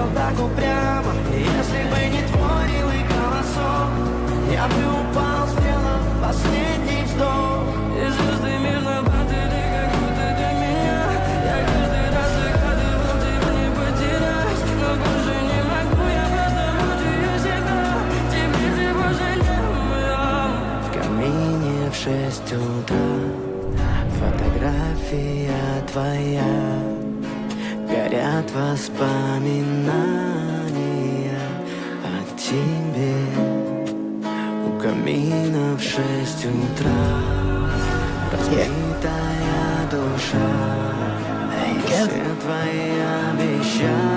смотрел так упрямо. Если бы не твой милый голосок, я бы упал, сделав последний вздох. И звезды мирно падали, как будто для меня. Я каждый раз загадывал тебя не потерять, но больше не могу, я просто мучаю себя. Теперь ты больше не моя. В камине в 6 утра фотография твоя. Горят воспоминания о тебе. У камина в 6 утра разбитая душа. Все твои обещания